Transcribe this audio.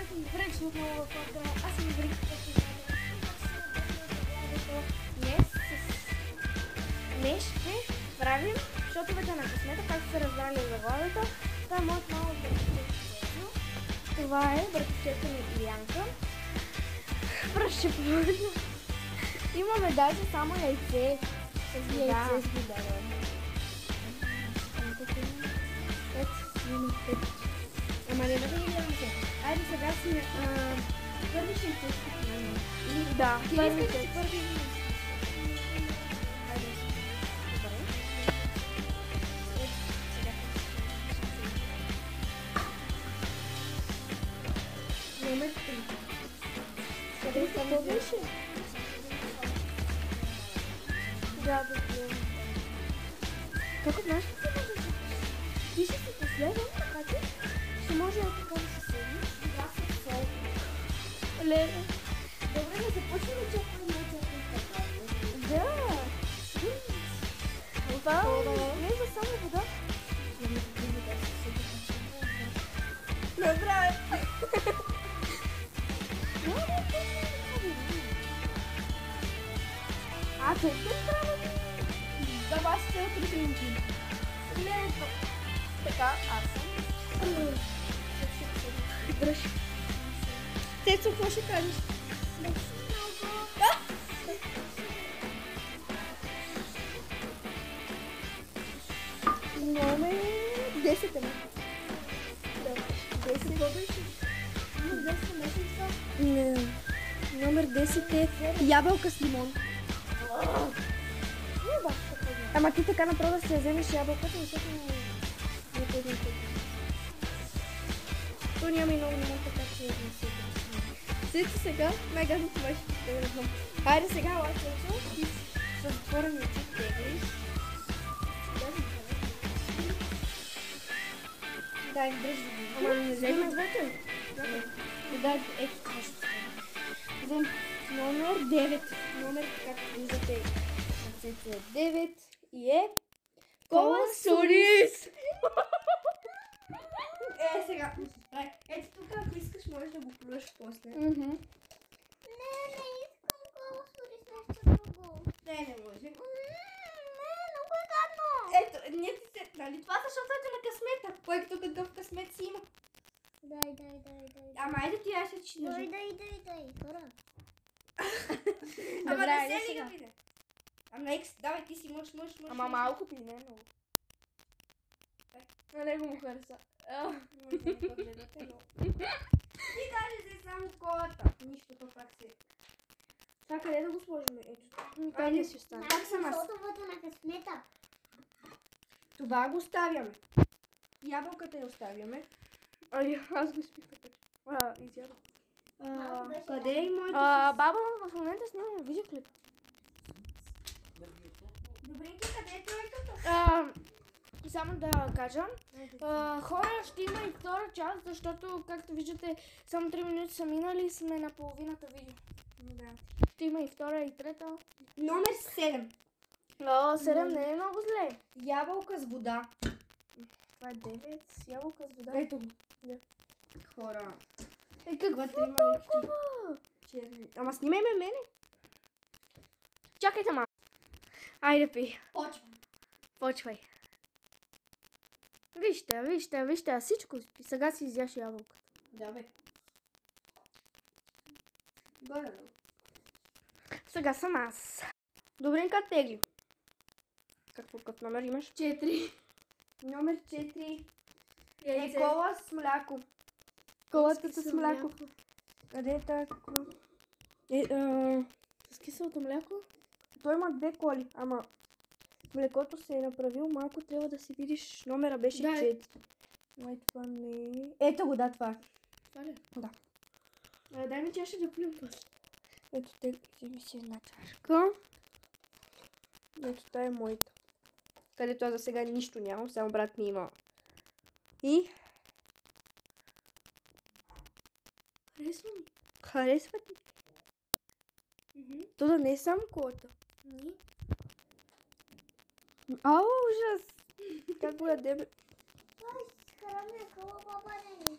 съм добре дошли отново в канала. Аз съм Добрик, както знаете. Днес ще правим шотовете на късмета, както са разбрали в заглавието. Това е моят малък братовчет. Това е братовчетка ми Илянка. Пръщеплъвно. Имаме даже само яйце. С вода. Ама не да ги гледам се. Айде сега си първи ще изтискаме. Да, първи ще първи. Айде си. Добре. Сега. Номер 3. Къде какво беше? Да, да гледам. Как от нашата се може да пише си последвам, така че ще може така да се седнеш. Да, със сол. Леле. Добре, да започнем да чакаме на чакаме. Да. Това не е за само вода. Добре. А, те трябва да вас се отричам. Лето. Така, аз съм. Дръж. Тецо, какво ще кажеш? Номер 10 е. Да. 10 какво беше? Номер 10 месеца? Не. Номер 10 е ябълка с лимон. Ама ти така направо да се вземеш ябълката, защото не е един път. То няма и много лимон, така че не се интересува. Сето сега, най-гадно това ще представя. Хайде сега, лайчето, ти с отворени очи теглиш. Дай, дръжи. Ама не взема двете. Да, ето това ще стане. Взем номер 9. Номер, както виждате, ръцете е 9 и е кола Сурис! Сега, ето тук, ако искаш, можеш да го плюеш после. Не искам кола Сурис, нещо друго. Не може. Не, много е гадно. Ето, ние ти се, нали това са шотовете на късмета. Кой тук какъв късмет си има? Дай. Ама айде ти аз ще ти държи. Дай, хора. Ама да се ли го пине? Ама давай ти си мъж. Ама малко пи, не много. На него му хареса. И даже взе само колата. Нищо, то пак си. Това къде да го сложим? Ето. Къде си остане? Пак съм аз. Шотовете на късмета. Това го оставяме. Ябълката я оставяме. Ай, аз го спих така. Изядох. Къде е и моето? Баба, в момента снимаме видеоклип. Добреньки, къде е тройката? И само да кажа, хора, ще има и втора част, защото, както виждате, само 3 минути са минали и сме на половината видео. Да. Ще има и втора и трета. Номер 7. 7 не е много зле. Ябълка с вода. Това е 9, ябълка с вода. Ето го. Да. Хора. Какво толкова? толкова? Ама снимай ме мене. Чакайте малко. Айде пи. Почвай. Вижте, всичко. Сега си изяш ябълка. Да, бе. Горе. Сега съм аз. Добренька, тегли. Какъв номер имаш? 4. Номер 4 е Яйце. кола с мляко. Колата с мляко. Къде е тази кола? С киселото мляко? Той има 2 коли, ама млекото се е направил малко, трябва да си видиш. Номера беше 4. Май това не е. Ето го, да, това е. Това ли? Да. Дай ми чаша да плюм после. Ето те ми си една чашка. Ето това е моята. Където аз за сега нищо нямам, само брат ми има. И? Харесва ми. Харесва ти? То да не е само колата. Ужас! Как го яде, бе? Това е с карамел, кола баба не е.